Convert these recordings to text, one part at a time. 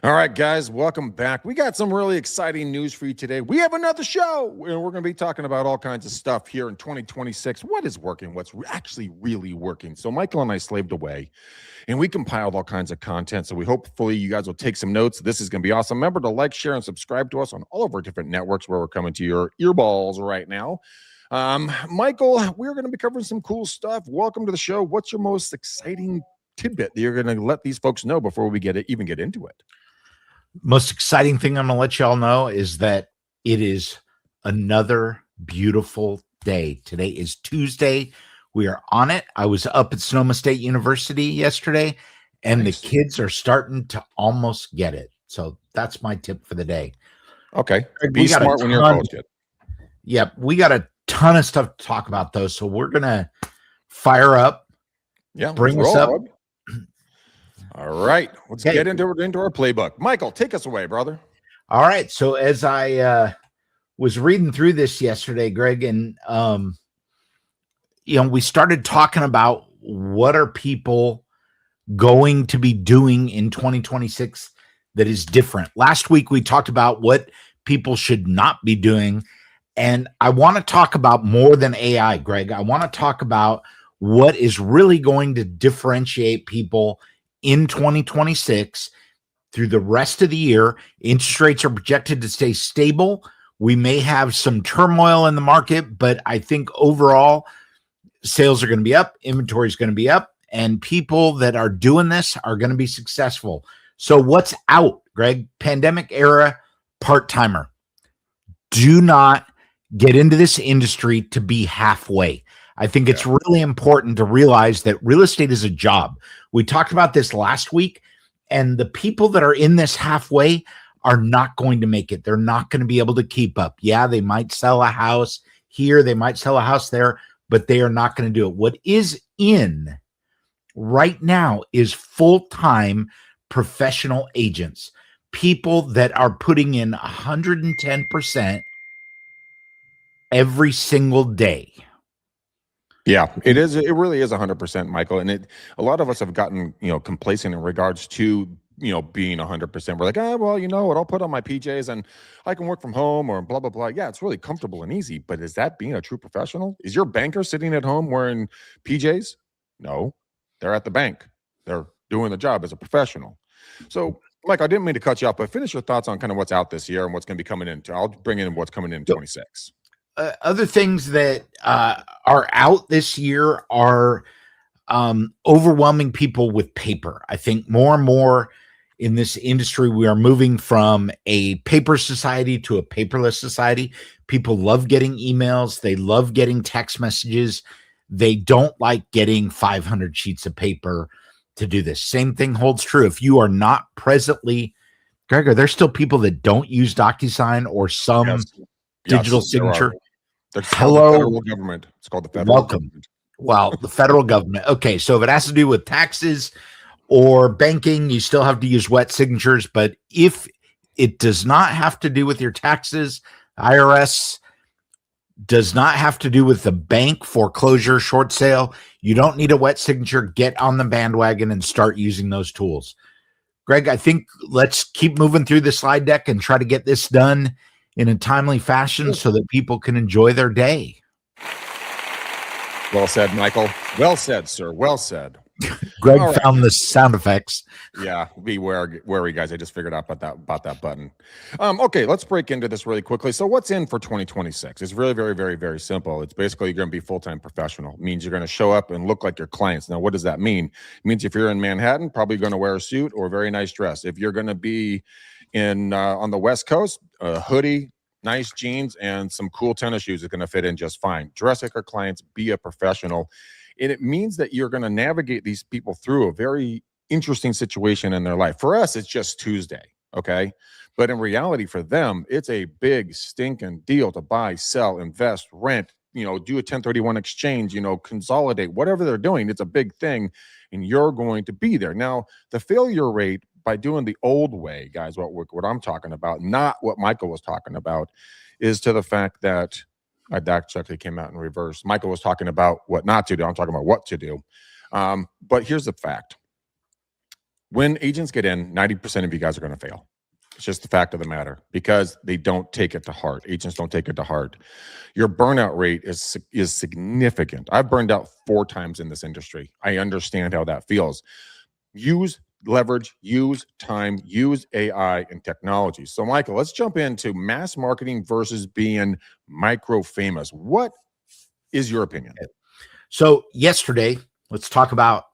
All right, guys, welcome back. We got some really exciting news for you today. We have another show, and we're going to be talking about all kinds of stuff here in 2026. What is working? What's actually really working? So Michael and I slaved away, and we compiled all kinds of content. So we hopefully you guys will take some notes. This is going to be awesome. Remember to like, share, and subscribe to us on all of our different networks where we're coming to your earballs right now. Michael, we're going to be covering some cool stuff. Welcome to the show. What's your most exciting tidbit that you're going to let these folks know before we even get into it? Most exciting thing I'm going to let y'all know is that it is another beautiful day. Today is Tuesday. We are on it. I was up at Sonoma State University yesterday, and nice. The kids are starting to almost get it. So that's my tip for the day. Okay. Be smart when you're a college kid. Yep. We got a ton of stuff to talk about, though. So we're going to fire up. Yeah. Bring us up. All right, let's get into our playbook. Michael, take us away, brother. All right. So as I was reading through this yesterday, Greg, and we started talking about what are people going to be doing in 2026 that is different. Last week we talked about what people should not be doing, and I want to talk about more than AI, Greg. I want to talk about what is really going to differentiate people in 2026 through the rest of the year. Interest rates are projected to stay stable. We may have some turmoil in the market, but I think overall sales are going to be up, inventory is going to be up, and people that are doing this are going to be successful. So what's out, Greg? Pandemic era part-timer. Do not get into this industry to be halfway. I think it's really important to realize that real estate is a job. We talked about this last week, and the people that are in this halfway are not going to make it. They're not going to be able to keep up. Yeah, they might sell a house here, they might sell a house there, but they are not going to do it. What is in right now is full-time professional agents, people that are putting in 110% every single day. Yeah, it is. It really is 100%, Michael. And a lot of us have gotten, complacent in regards to, being 100%. We're like, well, you know what? I'll put on my PJs and I can work from home or blah, blah, blah. Yeah, it's really comfortable and easy. But is that being a true professional? Is your banker sitting at home wearing PJs? No, they're at the bank. They're doing the job as a professional. So, Mike, I didn't mean to cut you off, but finish your thoughts on kind of what's out this year and what's going to be coming in. I'll bring in what's coming in 26. Other things that are out this year are overwhelming people with paper. I think more and more in this industry, we are moving from a paper society to a paperless society. People love getting emails. They love getting text messages. They don't like getting 500 sheets of paper to do this. Same thing holds true. If you are not presently, Greg, are there still people that don't use DocuSign or some digital signature? Hello, the federal government. It's called the federal government. Well, the federal government. Okay, so if it has to do with taxes or banking, you still have to use wet signatures. But if it does not have to do with your taxes, IRS does not have to do with the bank foreclosure, short sale, you don't need a wet signature. Get on the bandwagon and start using those tools. Greg, I think let's keep moving through the slide deck and try to get this done in a timely fashion so that people can enjoy their day. Well said, Michael. Well said, sir. Well said. Greg found the sound effects. Yeah, be wary, guys. I just figured out about that button. Okay, let's break into this really quickly. So what's in for 2026? It's really very, very, very simple. It's basically you're going to be full-time professional. It means you're going to show up and look like your clients. Now, what does that mean? It means if you're in Manhattan, probably going to wear a suit or a very nice dress. If you're going to be in on the West Coast, a hoodie, nice jeans, and some cool tennis shoes are going to fit in just fine. Dress like our clients, be a professional. And it means that you're going to navigate these people through a very interesting situation in their life. For us, it's just Tuesday, okay? But in reality, for them, it's a big stinking deal to buy, sell, invest, rent, do a 1031 exchange, consolidate, whatever they're doing. It's a big thing, and you're going to be there. Now, the failure rate by doing the old way, guys, what I'm talking about, not what Michael was talking about, is to the fact that that actually came out in reverse. Michael was talking about what not to do. I'm talking about what to do. But here's the fact. when agents get in, 90% of you guys are going to fail. It's just the fact of the matter because they don't take it to heart. Agents don't take it to heart. Your burnout rate is significant. I've burned out 4 times in this industry. I understand how that feels. Use leverage, use time, use AI and technology. So Michael, let's jump into mass marketing versus being micro famous. What is your opinion? So yesterday, let's talk about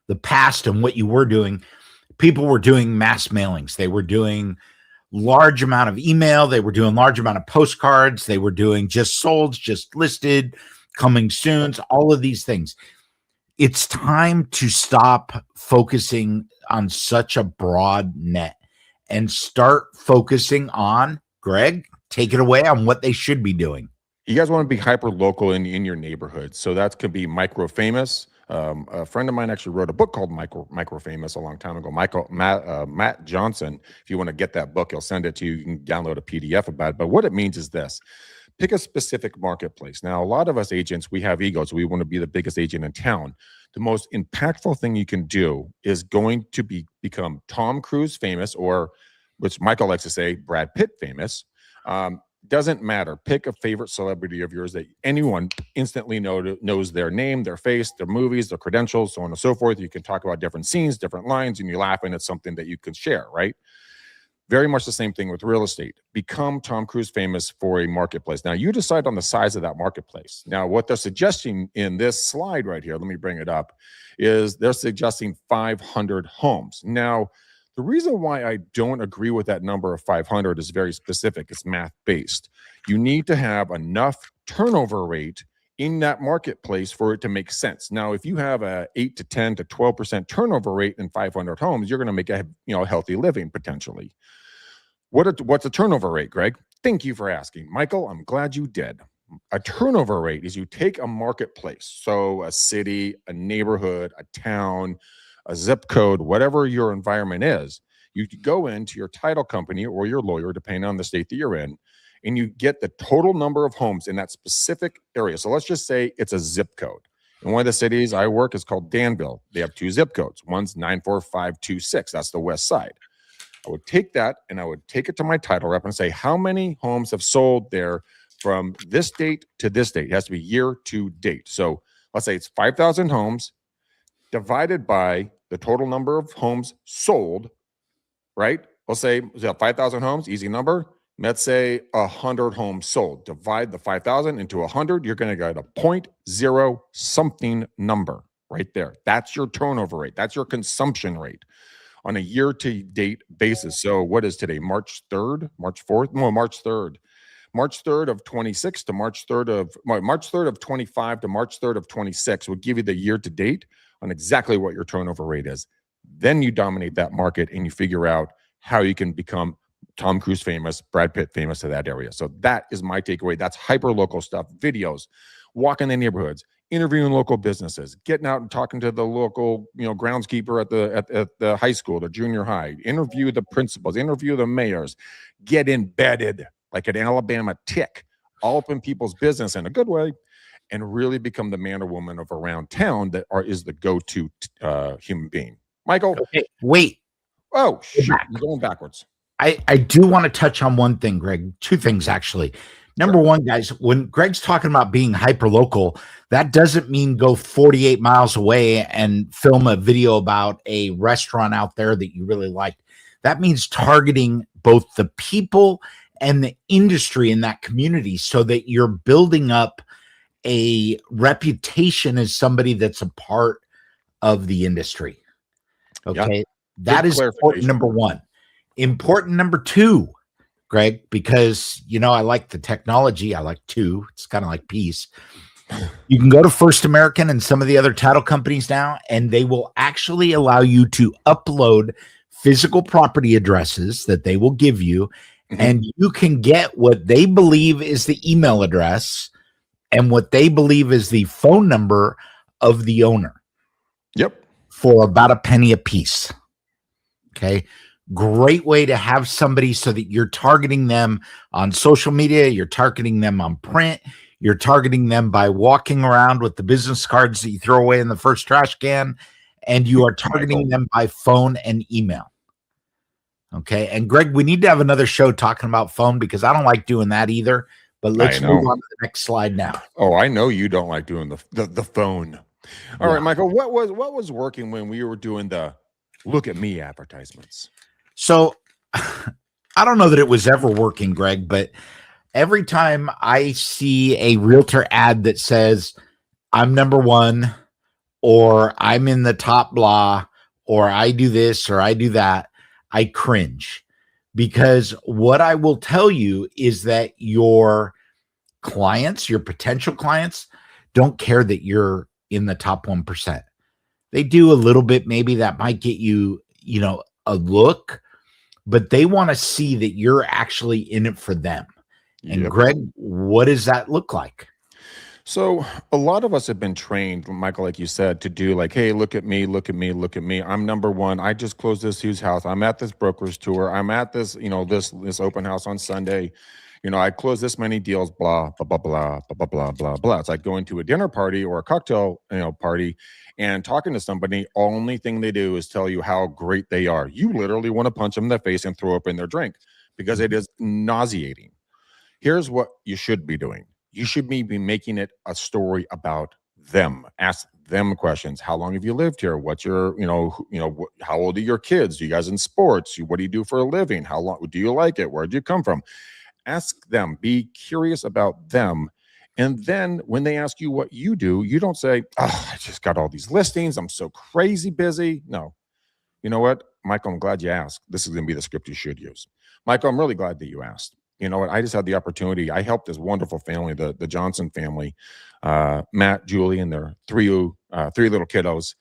the past and what you were doing. People were doing mass mailings. They were doing large amount of email. They were doing large amount of postcards. They were doing just sold, just listed, coming soon, all of these things. It's time to stop focusing on such a broad net and start focusing on, Greg, take it away, on what they should be doing. You guys want to be hyper local in your neighborhood. So that could be micro famous. A friend of mine actually wrote a book called Micro Famous a long time ago. Matt Johnson. If you want to get that book, he'll send it to you. You can download a PDF about it. But what it means is this: pick a specific marketplace. Now, a lot of us agents, we have egos. We want to be the biggest agent in town. The most impactful thing you can do is going to become Tom Cruise famous, or, which Michael likes to say, Brad Pitt famous. Doesn't matter. Pick a favorite celebrity of yours that anyone instantly knows their name, their face, their movies, their credentials, so on and so forth. You can talk about different scenes, different lines, and you laugh, and it's something that you can share, right? Very much the same thing with real estate. Become Tom Cruise famous for a marketplace. Now, you decide on the size of that marketplace. Now, what they're suggesting in this slide right here, let me bring it up, is they're suggesting 500 homes. Now, the reason why I don't agree with that number of 500 is very specific. It's math-based. You need to have enough turnover rate in that marketplace for it to make sense. Now, if you have a 8 to 10 to 12% turnover rate in 500 homes, you're going to make a healthy living potentially. What's a turnover rate, Greg? Thank you for asking, Michael. I'm glad you did. A turnover rate is you take a marketplace, so a city, a neighborhood, a town, a zip code, whatever your environment is. You go into your title company or your lawyer, depending on the state that you're in, and you get the total number of homes in that specific area. So let's just say it's a zip code. And one of the cities I work is called Danville. They have 2 zip codes. One's 94526. That's the west side. I would take that and I would take it to my title rep and say, how many homes have sold there from this date to this date? It has to be year to date. So let's say it's 5,000 homes divided by the total number of homes sold, right? We'll say 5,000 homes, easy number. Let's say 100 homes sold. Divide the 5,000 into 100. You're going to get a 0.0 something number right there. That's your turnover rate. That's your consumption rate on a year-to-date basis. So what is today? March 3rd? March 4th? No, March 3rd. March 3rd of 26 to March 3rd of 25 to March 3rd of 26 would give you the year-to-date on exactly what your turnover rate is. Then you dominate that market and you figure out how you can become Tom Cruise famous, Brad Pitt famous to that area. So that is my takeaway. That's hyper local stuff, videos, walking the neighborhoods, interviewing local businesses, getting out and talking to the local, groundskeeper at the high school, the junior high, interview the principals, interview the mayors, get embedded like an Alabama tick, all up in people's business in a good way, and really become the man or woman of around town that is the go-to human being. Michael. Okay, wait. Oh, shoot. You're going backwards. I do want to touch on one thing, Greg. 2 things, actually. Number one, guys, when Greg's talking about being hyper local, that doesn't mean go 48 miles away and film a video about a restaurant out there that you really like. That means targeting both the people and the industry in that community so that you're building up a reputation as somebody that's a part of the industry. Okay. Yeah. That is important, number one. Important number 2, Greg, because, I like the technology. I like 2. It's kind of like peace. You can go to First American and some of the other title companies now, and they will actually allow you to upload physical property addresses that they will give you, and you can get what they believe is the email address and what they believe is the phone number of the owner. Yep. For about a penny a piece. Okay. Great way to have somebody so that you're targeting them on social media. You're targeting them on print. You're targeting them by walking around with the business cards that you throw away in the first trash can. and you are targeting them by phone and email. Okay. And Greg, we need to have another show talking about phone because I don't like doing that either. But let's move on to the next slide now. Oh, I know you don't like doing the phone. All right, Michael, what was working when we were doing the look at me advertisements? So I don't know that it was ever working, Greg, but every time I see a realtor ad that says I'm number one, or I'm in the top blah, or I do this or I do that, I cringe, because what I will tell you is that your clients, your potential clients, don't care that you're in the top 1%. They do a little bit, maybe that might get you, a look, but they want to see that you're actually in it for them. And Greg, what does that look like? So a lot of us have been trained, Michael, like you said, to do like, hey, look at me, look at me, look at me. I'm number one. I just closed this huge house. I'm at this broker's tour. I'm at this, this open house on Sunday. I closed this many deals, blah, blah, blah, blah, blah, blah, blah, blah. It's like going to a dinner party or a cocktail, party and talking to somebody. Only thing they do is tell you how great they are. You literally want to punch them in the face and throw up in their drink because it is nauseating. Here's what you should be doing. You should be making it a story about them. Ask them questions. How long have you lived here? What's your, how old are your kids? Are you guys in sports? What do you do for a living? How long do you like it? Where did you come from? Ask them. Be curious about them. And then when they ask you what you do, you don't say, oh, I just got all these listings. I'm so crazy busy. No. You know what, Michael, I'm glad you asked. This is going to be the script you should use. Michael, I'm really glad that you asked. You know what? I just had the opportunity. I helped this wonderful family, the Johnson family, Matt, Julie, and their three little kiddos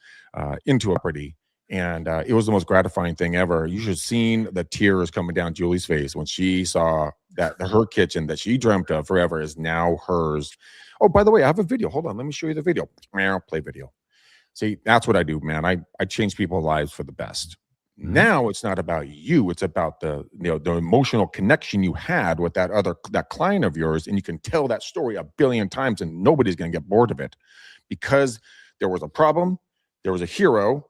into a property. And it was the most gratifying thing ever. You should have seen the tears coming down Julie's face when she saw that her kitchen that she dreamt of forever is now hers. Oh, by the way, I have a video. Hold on. Let me show you the video. Play video. See, that's what I do, man. I change people's lives for the best. Now it's not about you. It's about the emotional connection you had with that client of yours. And you can tell that story a billion times and nobody's going to get bored of it because there was a problem. There was a hero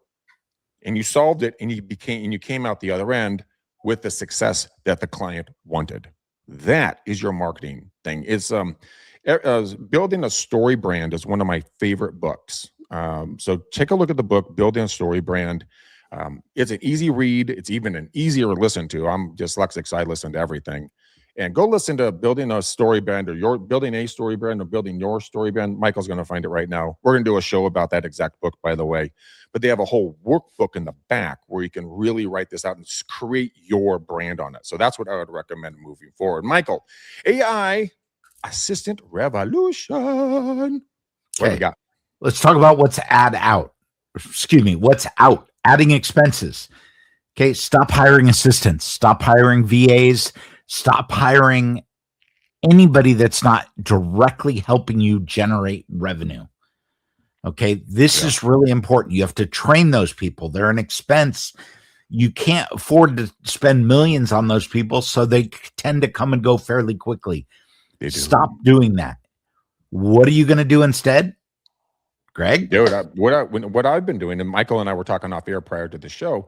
and you solved it and you came out the other end with the success that the client wanted. That is your marketing thing. It's building a story brand is one of my favorite books. So take a look at the book, Building a Story Brand. It's an easy read. It's even an easier listen to. I'm dyslexic, so I listen to everything. And go listen to Building a Story Brand or Building a Story Brand or Building Your Story Brand. Michael's going to find it right now. We're going to do a show about that exact book, by the way. But they have a whole workbook in the back where you can really write this out and create your brand on it. So that's what I would recommend moving forward. Michael, AI Assistant Revolution. What do we got? Let's talk about what's out. Adding expenses. Okay, stop hiring assistants. Stop hiring VAs. Stop hiring anybody that's not directly helping you generate revenue. Okay, this is really important. You have to train those people. They're an expense. You can't afford to spend millions on those people, so they tend to come and go fairly quickly. Stop doing that. What are you going to do instead? Greg? Dude, what I've been doing, and Michael and I were talking off air prior to the show,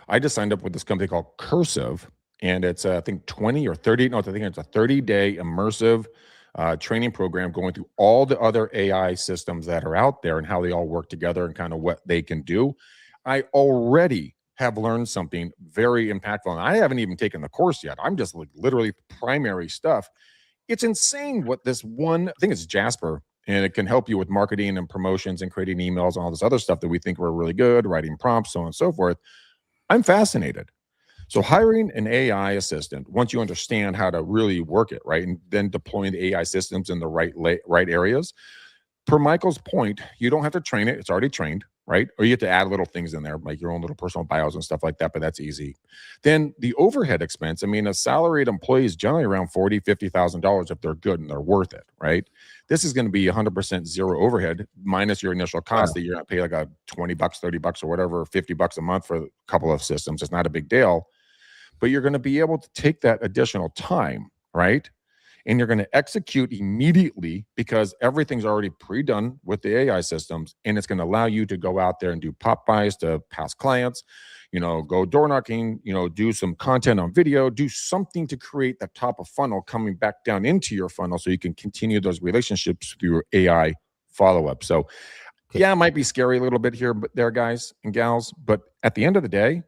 I just signed up with this company called Cursive, and it's I think 20 or 30, no, I think it's a 30-day immersive training program going through all the other AI systems that are out there and how they all work together and kind of what they can do. I already have learned something very impactful, and I haven't even taken the course yet. I'm just like literally primary stuff. It's insane what this one, I think it's Jasper, and it can help you with marketing and promotions and creating emails and all this other stuff that we think we're really good, writing prompts, so on and so forth. I'm fascinated. So hiring an AI assistant, once you understand how to really work it, right, and then deploying the AI systems in the right areas, per Michael's point, you don't have to train it. It's already trained, right? Or you have to add little things in there, like your own little personal bios and stuff like that, but that's easy. Then the overhead expense, I mean, a salaried employee is generally around $40,000, $50,000 if they're good and they're worth it, right? This is going to be 100% zero overhead minus your initial cost that you're going to pay like a $20, $30 or whatever, $50 a month for a couple of systems. It's not a big deal, but you're going to be able to take that additional time, right? and you're going to execute immediately because everything's already pre-done with the AI systems, and it's going to allow you to go out there and do pop buys to past clients, go door knocking, do some content on video, do something to create the top of funnel coming back down into your funnel so you can continue those relationships through your AI follow-up. So yeah, it might be scary a little bit here, but there, guys and gals, but at the end of the day,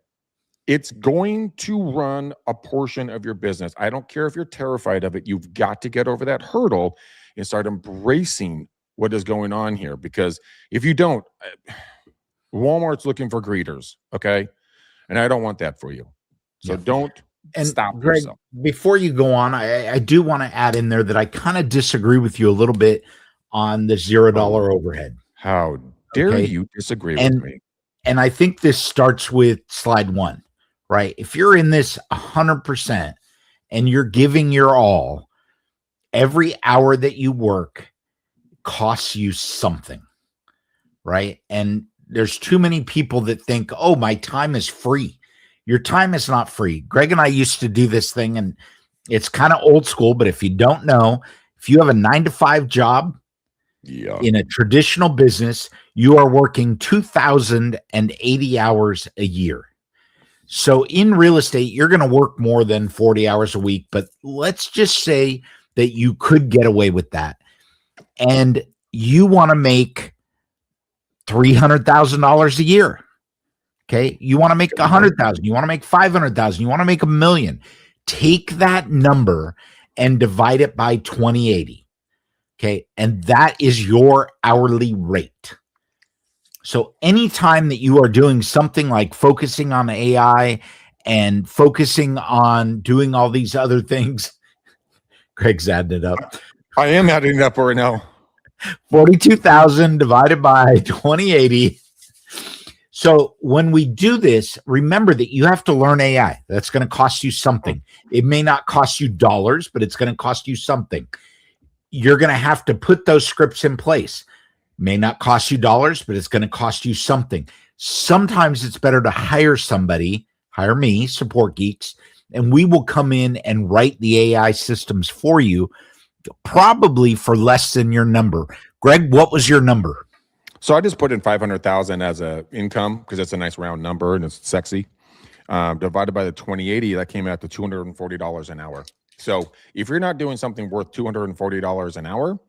it's going to run a portion of your business. I don't care if you're terrified of it. You've got to get over that hurdle and start embracing what is going on here. Because if you don't, Walmart's looking for greeters, okay? And I don't want that for you. So don't stop Greg, yourself. Before you go on, I do want to add in there that I kind of disagree with you a little bit on the $0 overhead. How dare you disagree with me? And I think this starts with slide 1. Right? If you're in this 100% and you're giving your all, every hour that you work costs you something, right? And there's too many people that think, oh, my time is free. Your time is not free. Greg and I used to do this thing, and it's kind of old school, but if you don't know, if you have a 9-to-5 job in a traditional business, you are working 2,080 hours a year. So in real estate, you're going to work more than 40 hours a week, but let's just say that you could get away with that. And you want to make $300,000 a year. Okay. You want to make 100,000, you want to make 500,000, you want to make $1 million. Take that number and divide it by 2080. Okay. And that is your hourly rate. So anytime that you are doing something like focusing on AI and focusing on doing all these other things, Greg's adding it up. I am adding it up right now. 42,000 divided by 2080. So when we do this, remember that you have to learn AI. That's going to cost you something. It may not cost you dollars, but it's going to cost you something. You're going to have to put those scripts in place. May not cost you dollars, but it's going to cost you something. Sometimes it's better to hire somebody, hire me, Support Geeks, and we will come in and write the AI systems for you, probably for less than your number. Greg, what was your number? So I just put in 500,000 as a income because it's a nice round number and it's sexy. Divided by the 2080, that came out to $240 an hour. So if you're not doing something worth $240 an hour,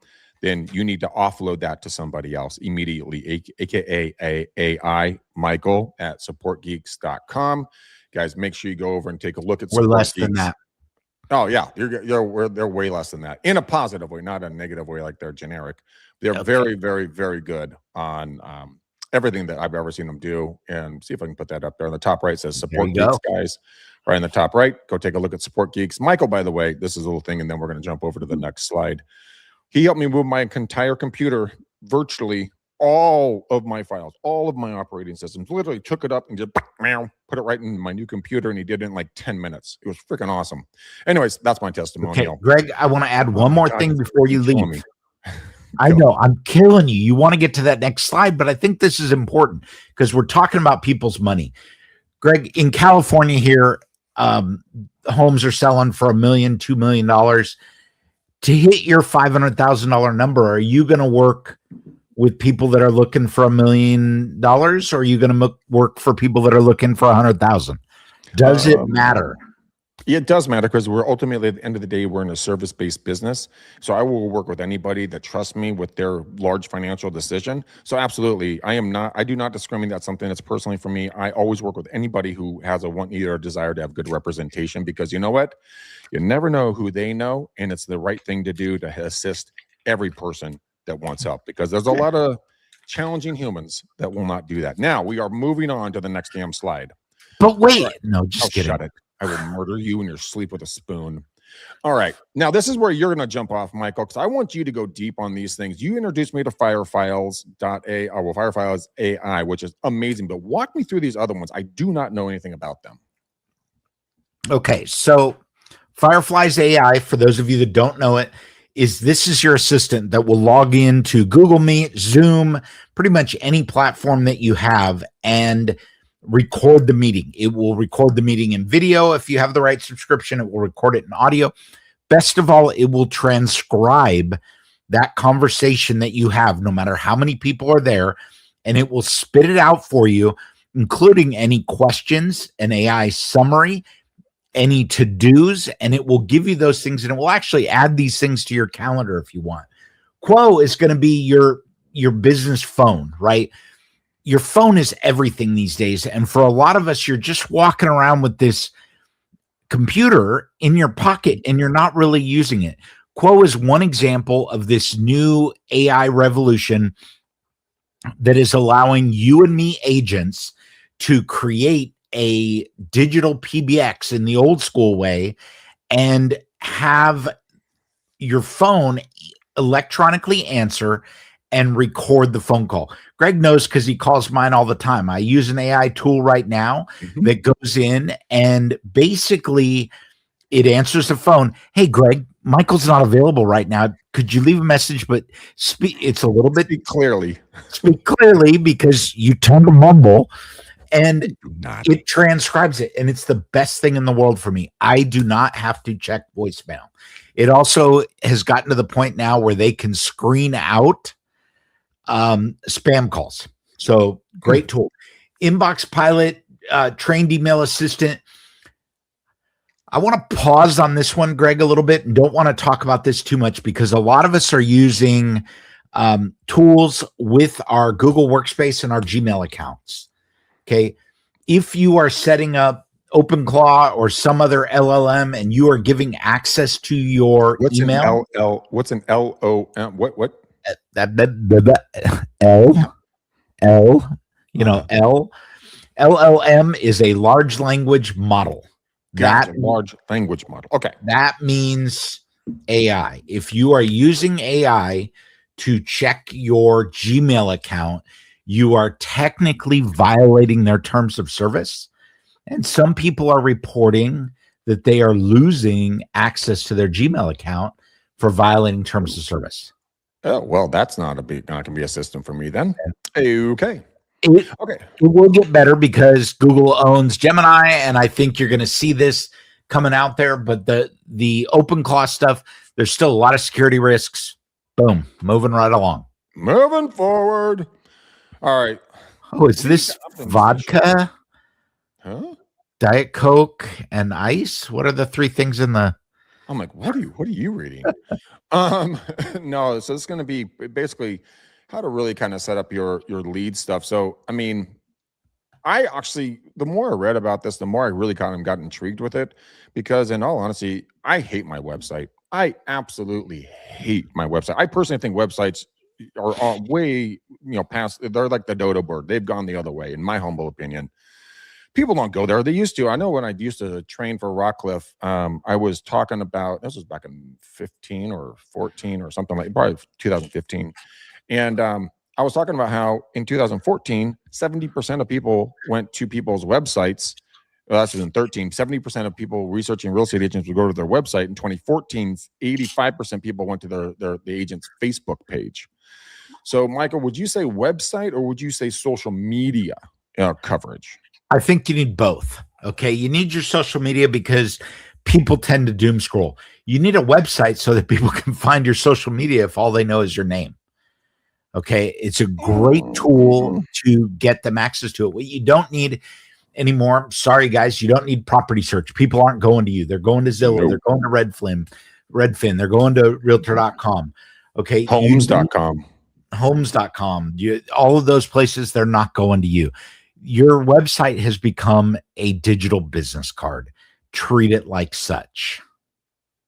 then you need to offload that to somebody else immediately, aka AI Michael at supportgeeks.com. Guys, make sure you go over and take a look at We're less than that. Oh yeah, they're way less than that in a positive way, not a negative way like they're generic. They're very, very, very good on everything that I've ever seen them do. And see if I can put that up there on the top right. It says Support Geeks, guys. Right in the top right, go take a look at Support Geeks. Michael, by the way, this is a little thing, and then we're going to jump over to the next slide. He helped me move my entire computer, virtually all of my files, all of my operating systems, literally took it up and just put it right in my new computer, and he did it in like 10 minutes. It was freaking awesome. Anyways, that's my testimonial. Okay, Greg, I want to add one more thing before you leave. I know, I'm killing you. You want to get to that next slide, but I think this is important because we're talking about people's money. Greg, in California here, homes are selling for $1 million, $2 million. To hit your $500,000 number, are you going to work with people that are looking for $1 million, or are you going to work for people that are looking for 100,000? Does it matter? It does matter because we're ultimately, at the end of the day, we're in a service-based business. So I will work with anybody that trusts me with their large financial decision. So absolutely, I do not discriminate. That's something that's personally for me. I always work with anybody who has a want, need, or desire to have good representation, because you know what? You never know who they know, and it's the right thing to do to assist every person that wants help, because there's a lot of challenging humans that will not do that. Now we are moving on to the next damn slide. But wait, no, just kidding. Shut it. I will murder you in your sleep with a spoon. All right. Now, this is where you're going to jump off, Michael, because I want you to go deep on these things. You introduced me to Firefiles AI, which is amazing. But walk me through these other ones. I do not know anything about them. Okay. So Fireflies AI, for those of you that don't know it, this is your assistant that will log into Google Meet, Zoom, pretty much any platform that you have, and record the meeting. It will record the meeting in video. If you have the right subscription, it will record it in audio. Best of all, it will transcribe that conversation that you have, no matter how many people are there, and it will spit it out for you, including any questions, an AI summary, any to-dos, and it will give you those things, and it will actually add these things to your calendar if you want. Quo is going to be your business phone, right? Your phone is everything these days, and for a lot of us, you're just walking around with this computer in your pocket and you're not really using it. Quo is one example of this new AI revolution that is allowing you and me agents to create a digital PBX in the old school way and have your phone electronically answer and record the phone call. Greg knows because he calls mine all the time. I use an AI tool right now that goes in and basically it answers the phone. Hey, Greg, Michael's not available right now. Could you leave a message? But it's a little bit clearly. Speak clearly because you tend to mumble, and it transcribes it. And it's the best thing in the world for me. I do not have to check voicemail. It also has gotten to the point now where they can screen out spam calls. So great tool. Inbox Pilot, trained email assistant. I want to pause on this one, Greg, a little bit, and don't want to talk about this too much because a lot of us are using tools with our Google Workspace and our Gmail accounts. Okay. If you are setting up OpenClaw or some other LLM and you are giving access to your email. What's an LOM? What? LLM is a large language model. Large language model. Okay. That means AI. If you are using AI to check your Gmail account, you are technically violating their terms of service. And some people are reporting that they are losing access to their Gmail account for violating terms of service. Oh, well, that's not going to be a system for me then. Okay. It will get better because Google owns Gemini, and I think you're going to see this coming out there. But the OpenClaw stuff, there's still a lot of security risks. Boom, moving right along. Moving forward. All right. Oh, is this vodka, Diet Coke, and ice? What are the three things in the? I'm like, what are you reading? No, so it's going to be basically how to really kind of set up your lead stuff. So, I mean, I actually, the more I read about this, the more I really kind of got intrigued with it, because in all honesty, I hate my website. I absolutely hate my website. I personally think websites are way, past, they're like the dodo bird. They've gone the other way, in my humble opinion. People don't go there. They used to. I know when I used to train for Rockcliffe, I was talking about, this was back in 15 or 14 or something like, probably 2015. And I was talking about how in 2014, 70% of people went to people's websites. Well, that's in 13. 70% of people researching real estate agents would go to their website. In 2014, 85% people went to the agent's Facebook page. So, Michael, would you say website or would you say social media coverage? I think you need both. Okay. You need your social media because people tend to doom scroll. You need a website so that people can find your social media if all they know is your name. Okay. It's a great tool to get them access to it. What you don't need anymore, sorry guys, you don't need property search. People aren't going to you. They're going to Zillow. Nope. They're going to Redfin. They're going to realtor.com. Okay. Homes.com. Homes.com. All of those places, they're not going to you. Your website has become a digital business card. Treat it like such.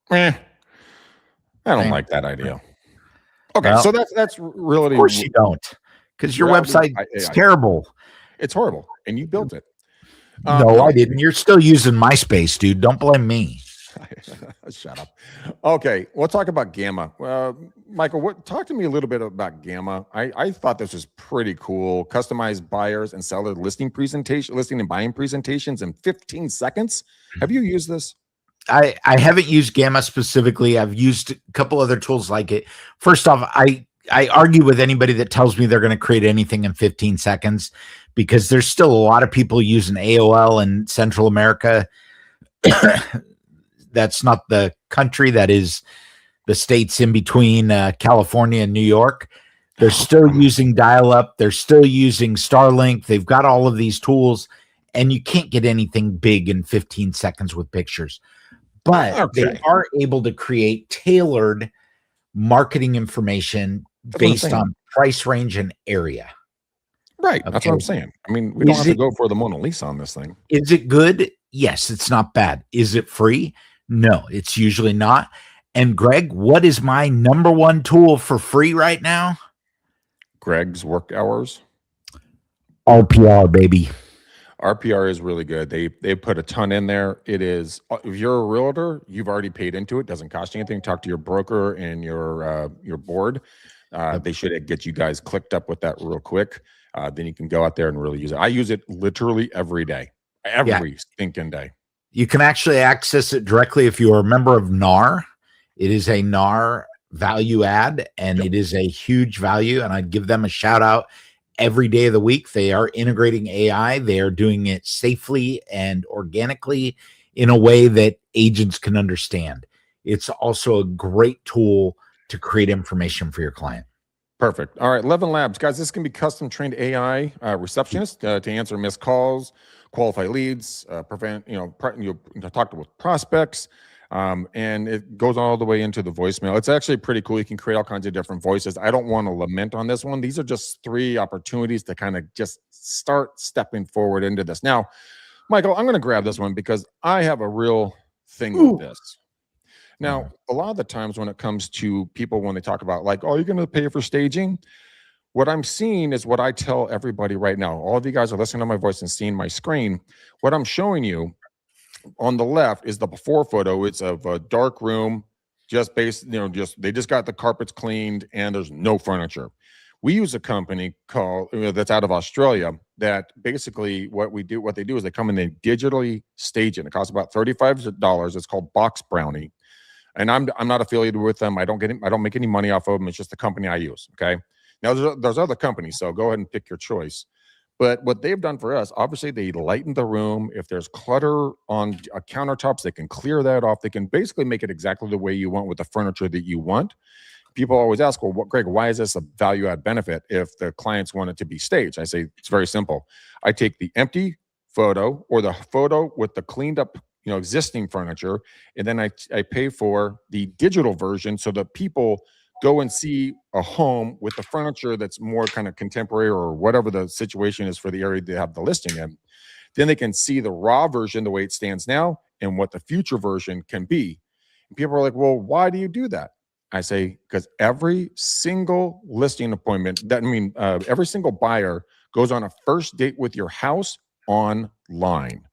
I don't like that idea. Okay, well, so that's really. Of course you don't, because your website is terrible. It's horrible, and you built it. No, I didn't. You're still using MySpace, dude. Don't blame me. Shut up. Okay, we'll talk about Gamma. Michael, talk to me a little bit about Gamma. I thought this was pretty cool. Customized buyers and seller listing and buying presentations in 15 seconds. Have you used this? I haven't used Gamma specifically. I've used a couple other tools like it. First off, I argue with anybody that tells me they're going to create anything in 15 seconds because there's still a lot of people using AOL in Central America. That's not the country that is the states in between California and New York. They're still using dial-up. They're still using Starlink. They've got all of these tools, and you can't get anything big in 15 seconds with pictures. But they are able to create tailored marketing information based on price range and area. Right. Okay. That's what I'm saying. I mean, we don't have to go for the Mona Lisa on this thing. Is it good? Yes, it's not bad. Is it free? No, it's usually not. And Greg, what is my number one tool for free right now? Greg's work hours. RPR, baby. RPR is really good. They put a ton in there. It is, if you're a realtor, you've already paid into it. Doesn't cost you anything. Talk to your broker and your board. They should get you guys clicked up with that real quick. Then you can go out there and really use it. I use it literally every day, every stinking day. You can actually access it directly if you're a member of NAR. It is a NAR value add, and it is a huge value. And I'd give them a shout out every day of the week. They are integrating AI. They are doing it safely and organically in a way that agents can understand. It's also a great tool to create information for your client. Perfect. All right, 11 Labs. Guys, this can be custom trained AI receptionist to answer missed calls, qualify leads, prevent, talk with prospects, and it goes all the way into the voicemail. It's actually pretty cool. You can create all kinds of different voices. I don't want to lament on this one. These are just 3 opportunities to kind of just start stepping forward into this. Now, Michael, I'm going to grab this one because I have a real thing with this. Now, a lot of the times when it comes to people, when they talk about like, oh, you're going to pay for staging, what I'm seeing is what I tell everybody right now. All of you guys are listening to my voice and seeing my screen. What I'm showing you on the left is the before photo. It's of a dark room, just based, they just got the carpets cleaned and there's no furniture. We use a company called that's out of Australia that basically what they do is they come and they digitally stage it. It costs about $35. It's called Box Brownie. And I'm not affiliated with them. I don't make any money off of them. It's just the company I use. Okay. Now there's other companies, so go ahead and pick your choice. But what they've done for us, obviously they lighten the room. If there's clutter on countertops, they can clear that off. They can basically make it exactly the way you want with the furniture that you want. People always ask, well, Greg, why is this a value add benefit if the clients want it to be staged? I say, it's very simple. I take the empty photo or the photo with the cleaned up existing furniture, and then I pay for the digital version so that people go and see a home with the furniture that's more kind of contemporary or whatever the situation is for the area they have the listing in. Then they can see the raw version the way it stands now and what the future version can be. And people are like, well, why do you do that? I say, because every single listing appointment, every single buyer goes on a first date with your house online.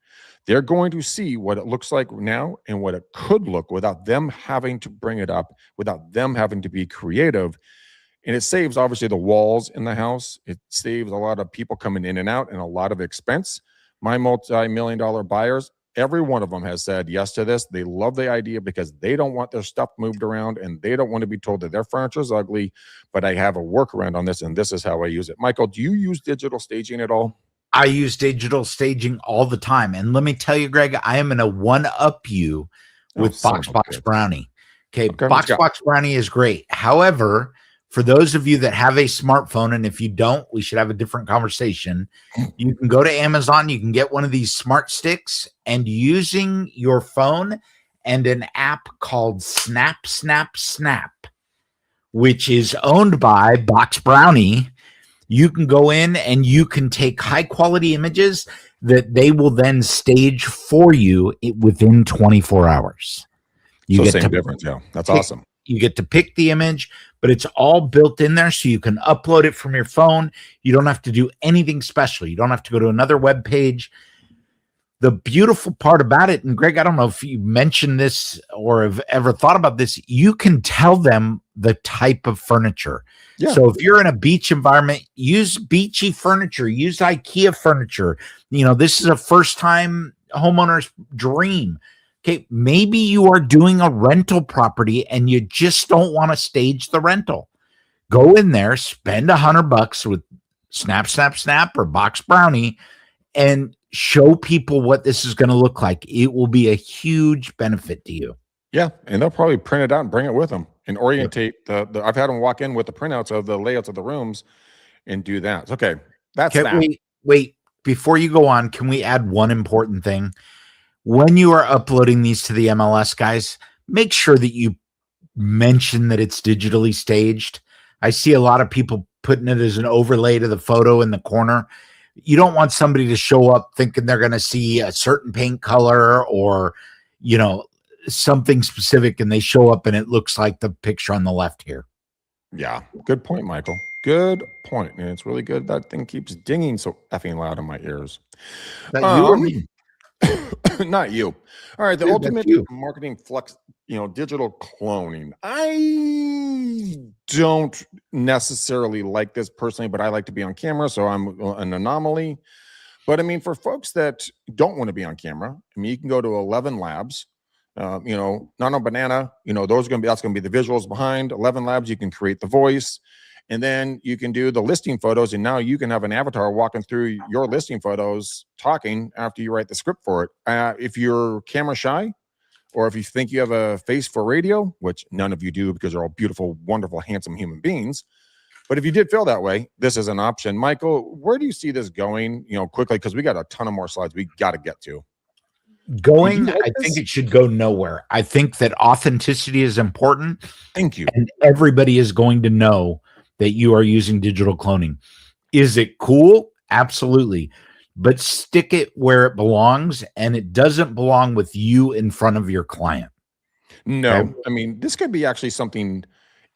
They're going to see what it looks like now and what it could look without them having to bring it up, without them having to be creative. And it saves, obviously, the walls in the house. It saves a lot of people coming in and out and a lot of expense. My multi-million-dollar buyers, every one of them has said yes to this. They love the idea because they don't want their stuff moved around and they don't want to be told that their furniture is ugly, but I have a workaround on this, and this is how I use it. Michael, do you use digital staging at all? I use digital staging all the time. And let me tell you, Greg, I am going to one-up you with Box Brownie. Okay, Box Brownie is great. However, for those of you that have a smartphone, and if you don't, we should have a different conversation. You can go to Amazon, you can get one of these smart sticks, and using your phone and an app called Snap, which is owned by Box Brownie, you can go in and you can take high quality images that they will then stage for you within 24 hours. You get same difference. Yeah, that's awesome. You get to pick the image, but it's all built in there so you can upload it from your phone. You don't have to do anything special. You don't have to go to another web page. The beautiful part about it, and Greg, I don't know if you mentioned this or have ever thought about this, you can tell them the type of furniture. Yeah. So if you're in a beach environment, use beachy furniture, use IKEA furniture. This is a first-time homeowner's dream. Okay, maybe you are doing a rental property and you just don't want to stage the rental. Go in there, spend $100 with Snap or Box Brownie, and show people what this is going to look like. It will be a huge benefit to you. Yeah, and they'll probably print it out and bring it with them and orientate the I've had them walk in with the printouts of the layouts of the rooms and do that. Okay, that's Can that. wait, before you go on, can we add one important thing? When you are uploading these to the MLS, guys, make sure that you mention that it's digitally staged. I see a lot of people putting it as an overlay to the photo in the corner. You don't want somebody to show up thinking they're going to see a certain paint color or, you know, something specific, and they show up and it looks like the picture on the left here. Yeah, good point, Michael. Good point. And it's really good that thing keeps dinging so effing loud in my ears. That you or me? Not you. All right, the Dude, that's ultimate you. marketing flex, digital cloning. I don't necessarily like this personally, but I like to be on camera, so I'm an anomaly. But I mean, for folks that don't want to be on camera, I mean, you can go to 11 Labs. Nano Banana, those are going to be, that's going to be the visuals behind 11 Labs. You can create the voice, and then you can do the listing photos. And now you can have an avatar walking through your listing photos, talking after you write the script for it. If you're camera shy, or if you think you have a face for radio, which none of you do because you're all beautiful, wonderful, handsome human beings. But if you did feel that way, this is an option. Michael, where do you see this going, quickly? Because we got a ton of more slides we got to get to. Going, I think it should go nowhere. I think that authenticity is important. Thank you. And everybody is going to know that you are using digital cloning. Is it cool? Absolutely. But stick it where it belongs, and it doesn't belong with you in front of your client. No, Okay? I mean, this could be actually something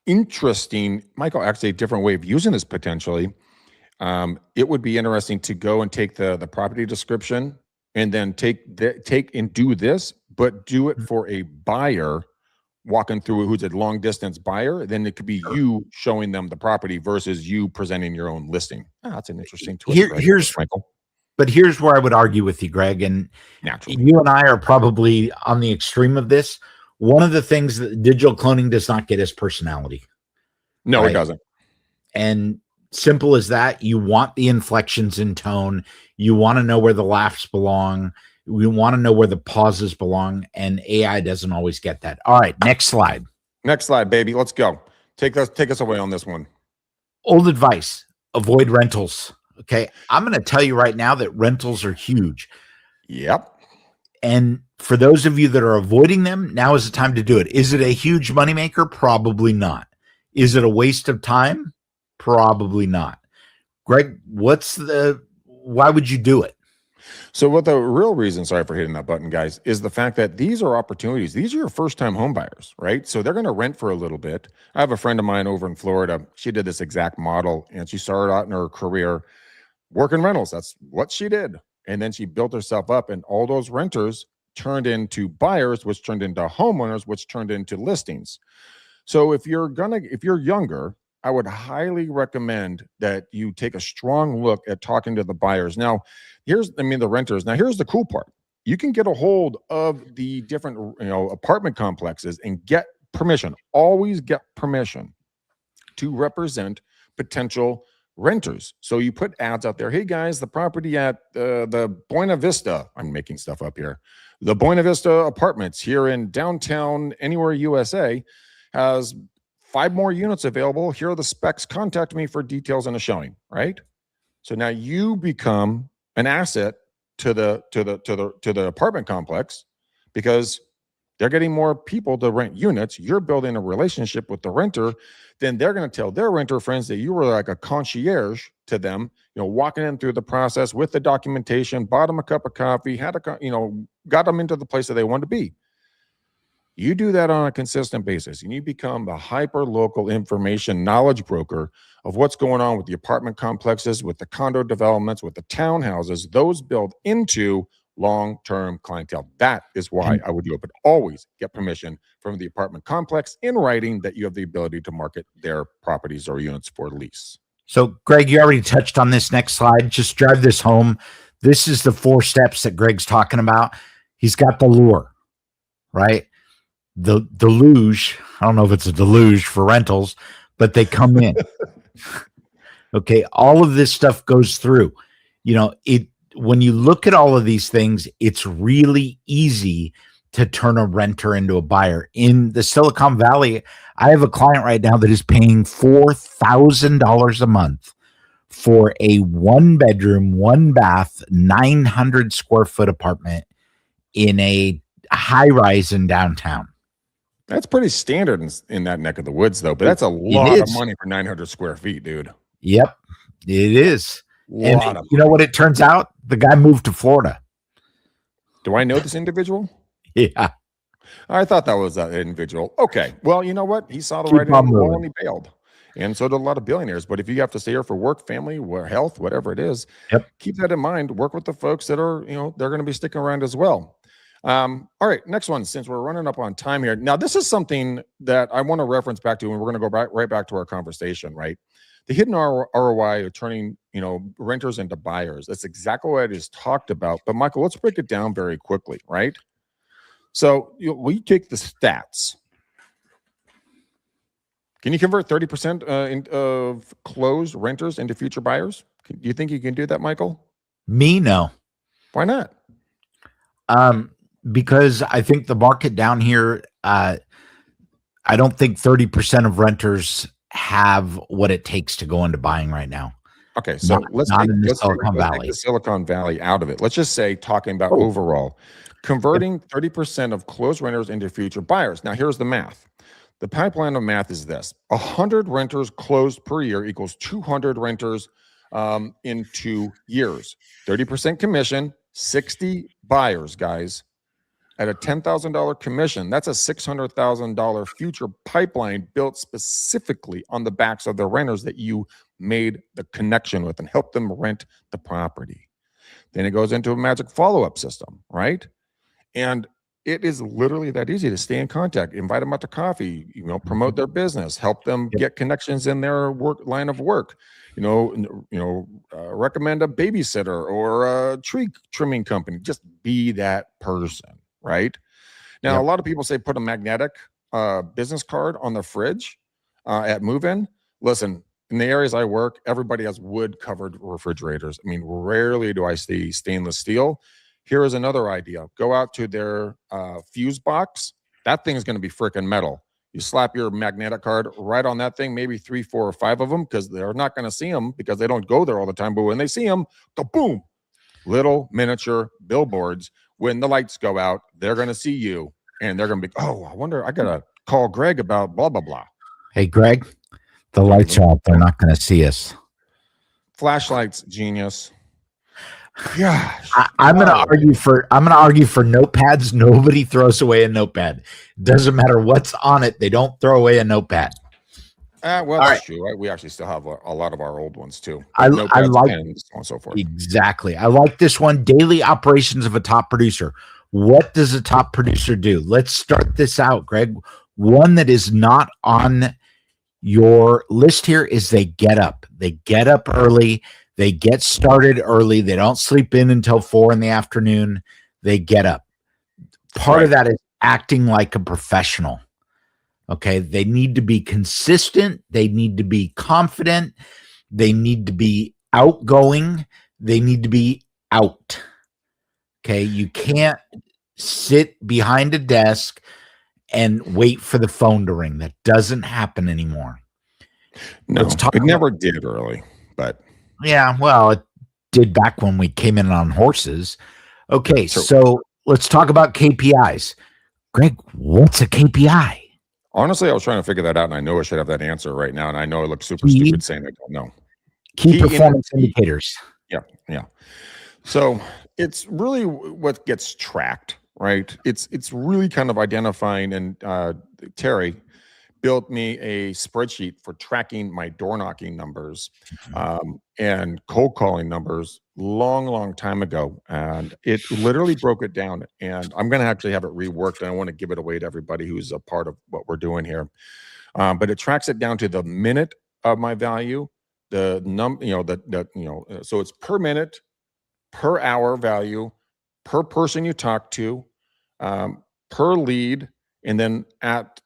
interesting. Michael, actually a different way of using this potentially. It would be interesting to go and take the property description and then take and do this, but do it for a buyer walking through who's a long distance buyer. Then it could be you showing them the property versus you presenting your own listing. That's an interesting twist. Here's Michael. But here's where I would argue with you, Greg, and naturally, you and I are probably on the extreme of this. One of the things that digital cloning does not get is personality. No, right? It doesn't. And simple as that. You want the inflections in tone. You want to know where the laughs belong. We want to know where the pauses belong, and AI doesn't always get that. All right, next slide. Next slide, baby. Let's go. Take us away on this one. Old advice: avoid rentals. Okay, I'm going to tell you right now that rentals are huge. Yep. And for those of you that are avoiding them, now is the time to do it. Is it a huge moneymaker? Probably not. Is it a waste of time? Probably not. Greg, why would you do it? So what the real reason, sorry for hitting that button, guys, is the fact that these are opportunities. These are your first-time home buyers, right? So they're going to rent for a little bit. I have a friend of mine over in Florida. She did this exact model, and she started out in her career working rentals. That's what she did. And then she built herself up, and all those renters turned into buyers, which turned into homeowners, which turned into listings. So if you're younger, I would highly recommend that you take a strong look at talking to the buyers. Now, the renters. Now, here's the cool part. You can get a hold of the different, apartment complexes and get permission. Always get permission to represent potential renters. So you put ads out there. Hey guys, the property at the Buena Vista, I'm making stuff up here. The Buena Vista Apartments here in downtown, anywhere USA, has 5 more units available. Here are the specs. Contact me for details and a showing, right? So now you become an asset to the apartment complex because they're getting more people to rent units. You're building a relationship with the renter. Then they're going to tell their renter friends that you were like a concierge to them, walking them through the process with the documentation, bought them a cup of coffee, got them into the place that they want to be. You do that on a consistent basis, and you become the hyper-local information knowledge broker of what's going on with the apartment complexes, with the condo developments, with the townhouses. Those build into long-term clientele. That is why I would do it, but always get permission from the apartment complex in writing that you have the ability to market their properties or units for lease. So, Greg, you already touched on this. Next slide. Just drive this home. This is the 4 steps that Greg's talking about. He's got the lure, right? The deluge. I don't know if it's a deluge for rentals, but they come in. Okay. All of this stuff goes through, when you look at all of these things, it's really easy to turn a renter into a buyer. In the Silicon Valley, I have a client right now that is paying $4,000 a month for a 1-bedroom, 1-bath, 900 square foot apartment in a high rise in downtown. That's pretty standard in that neck of the woods, though. But that's a lot of money for 900 square feet, dude. Yep, it is. And Lot of you know what? It turns out the guy moved to Florida. Do I know this individual? Yeah. I thought that was that individual. Okay. Well, you know what? He saw the writing on the wall and he bailed. And so did a lot of billionaires. But if you have to stay here for work, family, health, whatever it is, keep that in mind. Work with the folks that are, they're going to be sticking around as well. All right. Next one, since we're running up on time here. Now, this is something that I want to reference back to, and we're going to go right back to our conversation, right? The hidden ROI of turning, renters into buyers. That's exactly what I just talked about. But Michael, let's break it down very quickly, right? So we take the stats. Can you convert 30% of closed renters into future buyers? Do you think you can do that, Michael? Me, no. Why not? Because I think the market down here, I don't think 30% of renters have what it takes to go into buying right now. Okay, so let's take the Silicon Valley out of it. Let's just say, talking about overall, converting 30% of closed renters into future buyers. Now, here's the math. The pipeline of math is this: 100 renters closed per year equals 200 renters in 2 years. 30% commission, 60 buyers, guys. At a $10,000 commission, that's a $600,000 future pipeline built specifically on the backs of the renters that you made the connection with and helped them rent the property. Then it goes into a magic follow-up system, right? And it is literally that easy to stay in contact, invite them out to coffee, promote their business, help them get connections in their line of work, recommend a babysitter or a tree trimming company. Just be that person. Right now, a lot of people say put a magnetic business card on the fridge at move-in. Listen, in the areas I work, everybody has wood-covered refrigerators. I mean, rarely do I see stainless steel. Here is another idea: go out to their fuse box. That thing is going to be freaking metal. You slap your magnetic card right on that thing, maybe 3, 4, or 5 of them, because they're not going to see them because they don't go there all the time. But when they see them, boom, little miniature billboards. When the lights go out, they're going to see you, and they're going to be, oh, I wonder, I got to call Greg about blah, blah, blah. Hey, Greg, the lights are out. They're not going to see us. Flashlights, genius. Yeah. I'm going to argue for notepads. Nobody throws away a notepad. Doesn't matter what's on it. They don't throw away a notepad. Well, that's true. Right? We actually still have a lot of our old ones too. I like pens, so on and so forth. Exactly. I like this one. Daily operations of a top producer. What does a top producer do? Let's start this out, Greg. One that is not on your list here is they get up. They get up early. They get started early. They don't sleep in until 4 p.m. They get up. Part of that is acting like a professional. Okay, they need to be consistent. They need to be confident. They need to be outgoing. They need to be out. Okay, you can't sit behind a desk and wait for the phone to ring. That doesn't happen anymore. No, it never did early, but yeah, well, it did back when we came in on horses. Okay, so let's talk about KPIs. Greg, what's a KPI? Honestly, I was trying to figure that out, and I know I should have that answer right now, and I know it looks super stupid saying I don't know. Key performance indicators. Yeah. So it's really what gets tracked, right? It's really kind of identifying, and Terry built me a spreadsheet for tracking my door knocking numbers and cold calling numbers long time ago. And it literally broke it down. And I'm going to actually have it reworked. And I want to give it away to everybody who's a part of what we're doing here. But it tracks it down to the minute of my value, so it's per minute, per hour value, per person you talk to, per lead. And then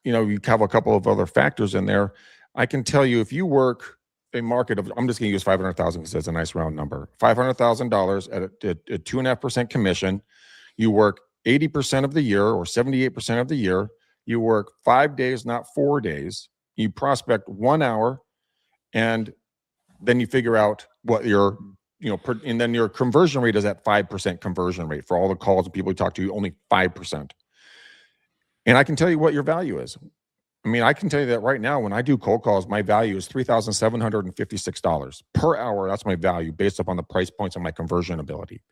you have a couple of other factors in there. I can tell you, if you work a market of, I'm just going to use 500,000 because it's a nice round number, $500,000 at a 2.5% commission, you work 80% of the year or 78% of the year. You work 5 days, not 4 days. You prospect 1 hour, and then you figure out what your, and then your conversion rate is at 5% conversion rate for all the calls and people you talk to, only 5%. And I can tell you what your value is. I mean, I can tell you that right now, when I do cold calls, my value is $3,756 per hour. That's my value based upon the price points and my conversion ability.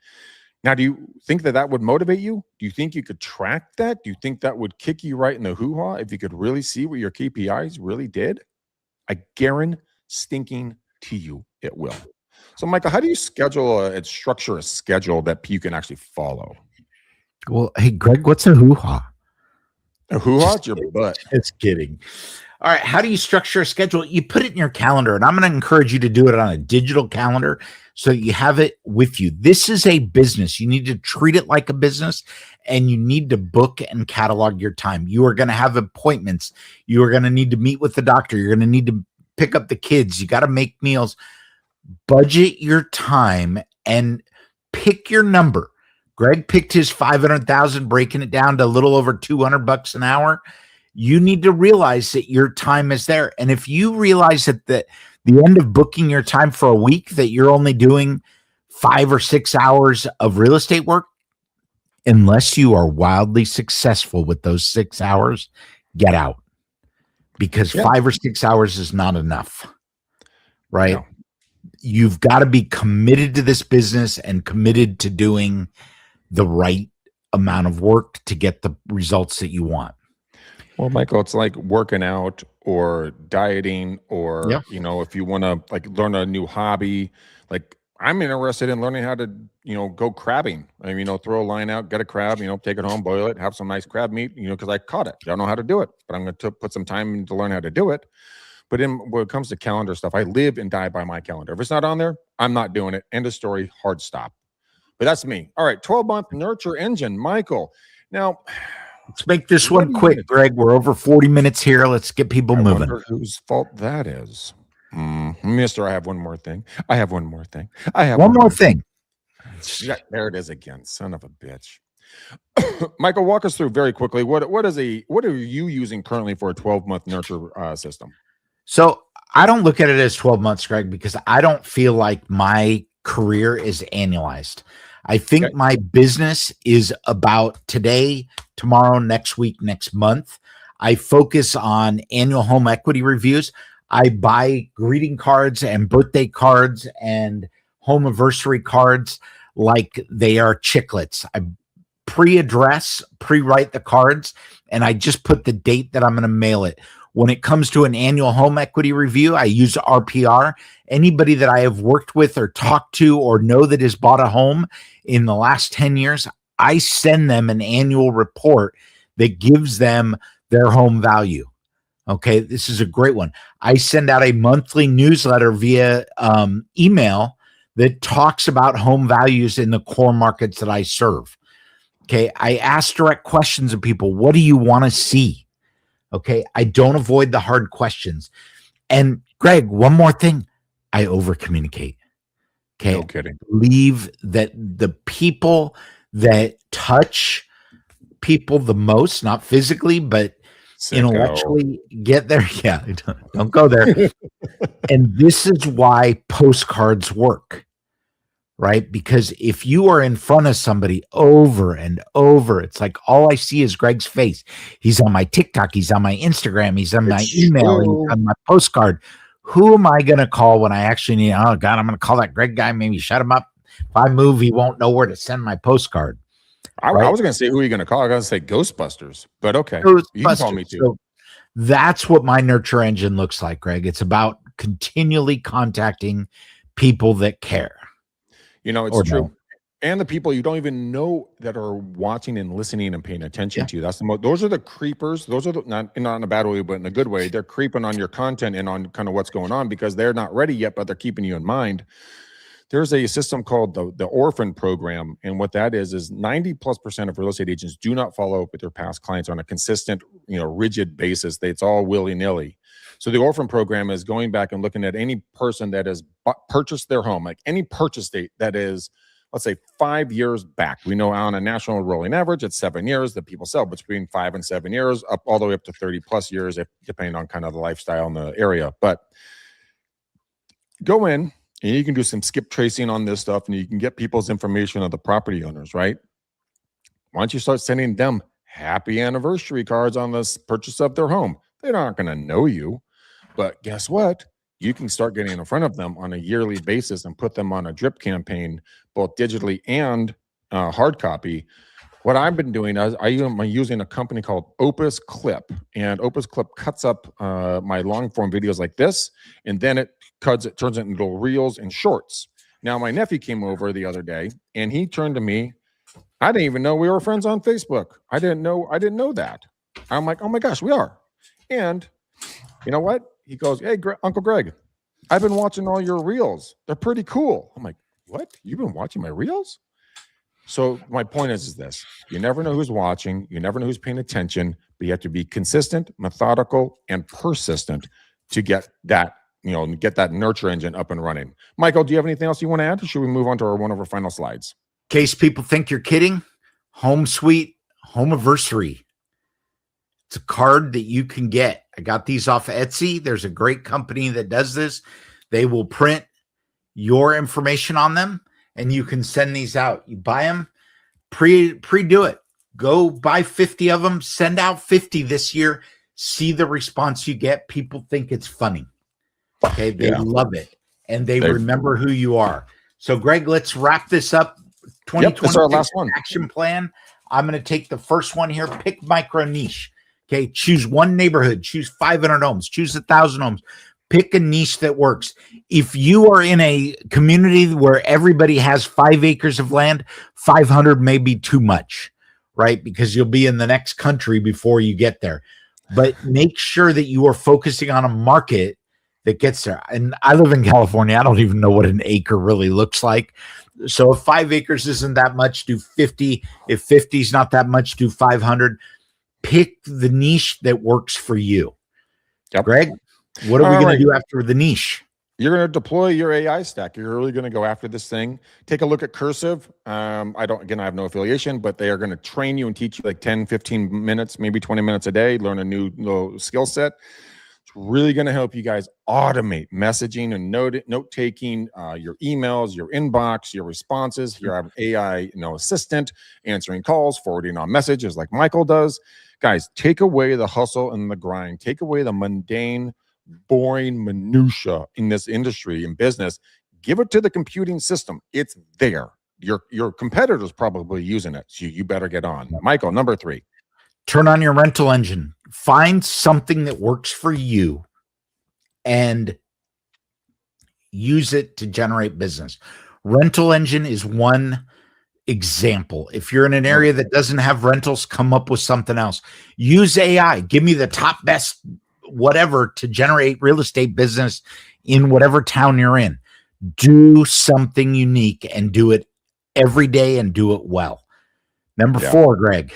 Now, do you think that would motivate you? Do you think you could track that? Do you think that would kick you right in the hoo-ha if you could really see what your KPIs really did? I guarantee to you it will. So, Michael, how do you structure a schedule that you can actually follow? Well, hey, Greg, what's a hoo-ha? A hoo-ha? It's your butt. Just kidding. All right. How do you structure a schedule? You put it in your calendar, and I'm going to encourage you to do it on a digital calendar so you have it with you. This is a business. You need to treat it like a business, and you need to book and catalog your time. You are going to have appointments. You are going to need to meet with the doctor. You're going to need to pick up the kids. You got to make meals. Budget your time and pick your number. Greg picked his 500,000, breaking it down to a little over $200 an hour. You need to realize that your time is there. And if you realize at the end of booking your time for a week that you're only doing 5 or 6 hours of real estate work, unless you are wildly successful with those 6 hours, get out. Because 5 or 6 hours is not enough, right? No. You've got to be committed to this business and committed to doing the right amount of work to get the results that you want. Well, Michael, it's like working out or dieting, or, if you want to learn a new hobby, I'm interested in learning how to, go crabbing. I mean, throw a line out, get a crab, take it home, boil it, have some nice crab meat, because I caught it. I don't know how to do it, but I'm going to put some time in to learn how to do it. But when it comes to calendar stuff, I live and die by my calendar. If it's not on there, I'm not doing it. End of story, hard stop. But that's me. All right, 12-month nurture engine, Michael. Now, let's make this one quick, Greg. We're over 40 minutes here. Let's get people moving. I wonder whose fault that is. Mister, I have one more thing. I have one more thing. One more thing. Yeah, there it is again. Son of a bitch. Michael, walk us through very quickly. What are you using currently for a 12-month nurture system? So I don't look at it as 12 months, Greg, because I don't feel like my career is annualized. I think my business is about today, tomorrow, next week, next month. I focus on annual home equity reviews. I buy greeting cards and birthday cards and home anniversary cards like they are chiclets. I pre-write the cards, and I just put the date that I'm going to mail it. When it comes to an annual home equity review, I use RPR. Anybody that I have worked with or talked to or know that has bought a home in the last 10 years, I send them an annual report that gives them their home value. Okay, this is a great one. I send out a monthly newsletter via email that talks about home values in the core markets that I serve. Okay, I ask direct questions of people. What do you want to see? Okay, I don't avoid the hard questions. And Greg, one more thing, I over communicate. Okay, no kidding. I believe that the people that touch people the most, not physically, but intellectually get there. Yeah, don't go there. And this is why postcards work, right? Because if you are in front of somebody over and over, it's like all I see is Greg's face. He's on my TikTok, he's on my Instagram, he's on my email, he's on my postcard. Who am I going to call when I actually need? Oh God, I'm going to call that Greg guy. Maybe shut him up. If I move, he won't know where to send my postcard. I was going to say, who are you going to call? I was going to say Ghostbusters, but okay. You can call me too. So that's what my nurture engine looks like, Greg. It's about continually contacting people that care. It's true. No. And the people you don't even know that are watching and listening and paying attention to you. That's those are the creepers. Those are not in a bad way, but in a good way. They're creeping on your content and on kind of what's going on because they're not ready yet, but they're keeping you in mind. There's a system called the Orphan Program. And what that is 90+% of real estate agents do not follow up with their past clients on a consistent, rigid basis. It's all willy-nilly. So the Orphan Program is going back and looking at any person that has purchased their home, like any purchase date that is let's say 5 years back. We know on a national rolling average, it's 7 years that people sell between 5 and 7 years, up all the way up to 30 plus years, depending on kind of the lifestyle in the area. But go in and you can do some skip tracing on this stuff, and you can get people's information of the property owners, right? Why don't you start sending them happy anniversary cards on this purchase of their home? They're not going to know you, but guess what? You can start getting in front of them on a yearly basis and put them on a drip campaign, both digitally and hard copy. What I've been doing is I'm using a company called Opus Clip, and Opus Clip cuts up my long form videos like this, and then it turns it into reels and shorts. Now, my nephew came over the other day, and he turned to me. I didn't even know we were friends on Facebook. I didn't know that. I'm like, oh my gosh, we are. And you know what? He goes, hey, Uncle Greg, I've been watching all your reels. They're pretty cool. I'm like, what? You've been watching my reels? So my point is this. You never know who's watching. You never know who's paying attention, but you have to be consistent, methodical, and persistent to get that, get that nurture engine up and running. Michael, do you have anything else you want to add? Or should we move on to one of our final slides? In case people think you're kidding, Home Sweet Home Anniversary. It's a card that you can get. I got these off of Etsy. There's a great company that does this. They will print your information on them, and you can send these out. You buy them, pre-do it. Go buy 50 of them. Send out 50 this year. See the response you get. People think it's funny. Okay, they love it, and they remember who you are. So, Greg, let's wrap this up. 2020 that's our last one. Action plan. I'm going to take the first one here. Pick micro niche. Okay, choose one neighborhood, choose 500 homes, choose 1,000 homes. Pick a niche that works. If you are in a community where everybody has 5 acres of land, 500 may be too much, right? Because you'll be in the next country before you get there. But make sure that you are focusing on a market that gets there. And I live in California. I don't even know what an acre really looks like. So if 5 acres isn't that much, do 50. If 50 is not that much, do 500. Pick the niche that works for you. Yep. Greg, what are we going to do after the niche? You're going to deploy your AI stack. You're really going to go after this thing. Take a look at Cursive. I have no affiliation, but they are going to train you and teach you like 10, 15 minutes, maybe 20 minutes a day, learn a new skill set. It's really going to help you guys automate messaging and note taking, your emails, your inbox, your responses. Here I have an AI, assistant answering calls, forwarding on messages like Michael does. Guys, take away the hustle and the grind. Take away the mundane, boring minutia in this industry and business. Give it to the computing system. It's there. Your competitor's probably using it, so you better get on. Michael, number 3. Turn on your rental engine. Find something that works for you and use it to generate business. Rental engine is one example. If you're in an area that doesn't have rentals, come up with something else. Use AI. Give me the top best whatever to generate real estate business in whatever town you're in. Do something unique and do it every day and do it well. Number 4, Greg.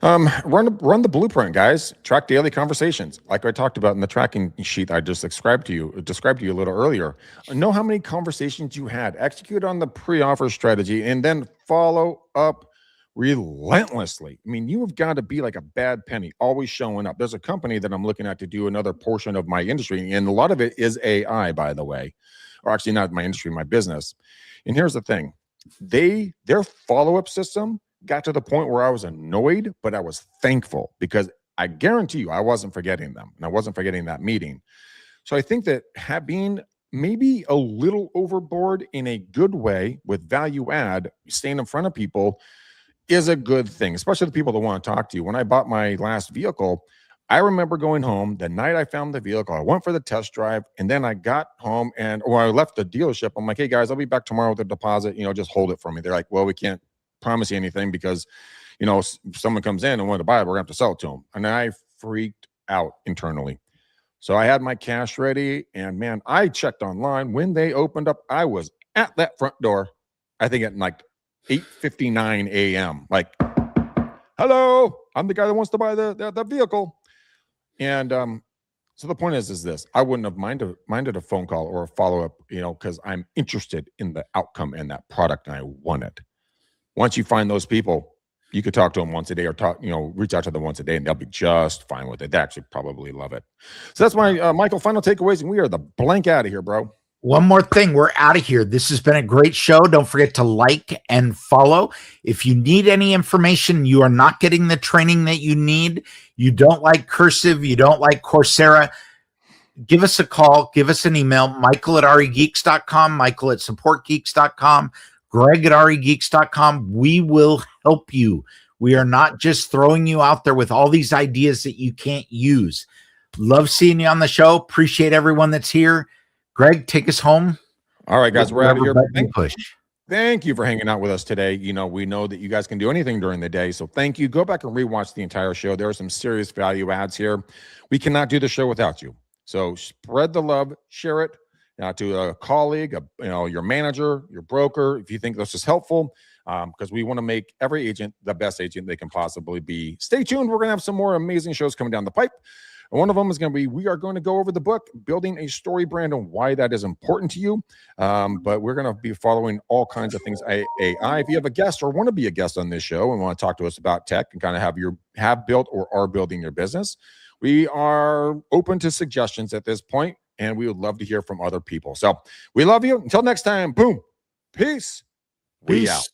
Run the blueprint, guys. Track daily conversations, like I talked about in the tracking sheet I just described to you a little earlier. Know how many conversations you had. Execute on the pre-offer strategy, and then follow up relentlessly. I mean, you have got to be like a bad penny, always showing up. There's a company that I'm looking at to do another portion of my industry, and a lot of it is AI, by the way, or actually not my industry, my business. And here's the thing: their follow-up system got to the point where I was annoyed, but I was thankful, because I guarantee you I wasn't forgetting them, and I wasn't forgetting that meeting. So I think that being maybe a little overboard in a good way with value add, staying in front of people, is a good thing, especially the people that want to talk to you. When I bought my last vehicle, I remember going home the night I found the vehicle. I went for the test drive, and then I got home and I left the dealership. I'm like, hey guys, I'll be back tomorrow with the deposit. Just hold it for me. They're like, well, we can't promise you anything because, if someone comes in and wants to buy it, we're going to have to sell it to them. And I freaked out internally. So I had my cash ready, and man, I checked online. When they opened up, I was at that front door, I think at like 8:59 a.m. Like, hello, I'm the guy that wants to buy the vehicle. And So the point is this: I wouldn't have minded a phone call or a follow up, because I'm interested in the outcome and that product, and I want it. Once you find those people, you could talk to them once a day, or reach out to them once a day, and they'll be just fine with it. They actually probably love it. So that's my Michael final takeaways, and we are the blank out of here, bro. One more thing, we're out of here. This has been a great show. Don't forget to like and follow. If you need any information, you are not getting the training that you need, you don't like Cursive, you don't like Coursera, give us a call, give us an email, michael@regeeks.com, michael@supportgeeks.com, greg@regeeks.com. We will help you. We are not just throwing you out there with all these ideas that you can't use. Love seeing you on the show. Appreciate everyone that's here. Greg, take us home. All right, guys, we're out of here. Push. Thank you for hanging out with us today. We know that you guys can do anything during the day, so thank you. Go back and rewatch the entire show. There are some serious value adds here. We cannot do the show without you. So spread the love, share it to a colleague, your manager, your broker, if you think this is helpful, because we want to make every agent the best agent they can possibly be. Stay tuned. We're going to have some more amazing shows coming down the pipe. And one of them is going to be, we are going to go over the book, Building a Story Brand, and why that is important to you. But we're going to be following all kinds of things AI. If you have a guest or want to be a guest on this show and want to talk to us about tech and kind of have built or are building your business, we are open to suggestions at this point, and we would love to hear from other people. So we love you. Until next time, boom. Peace. We out.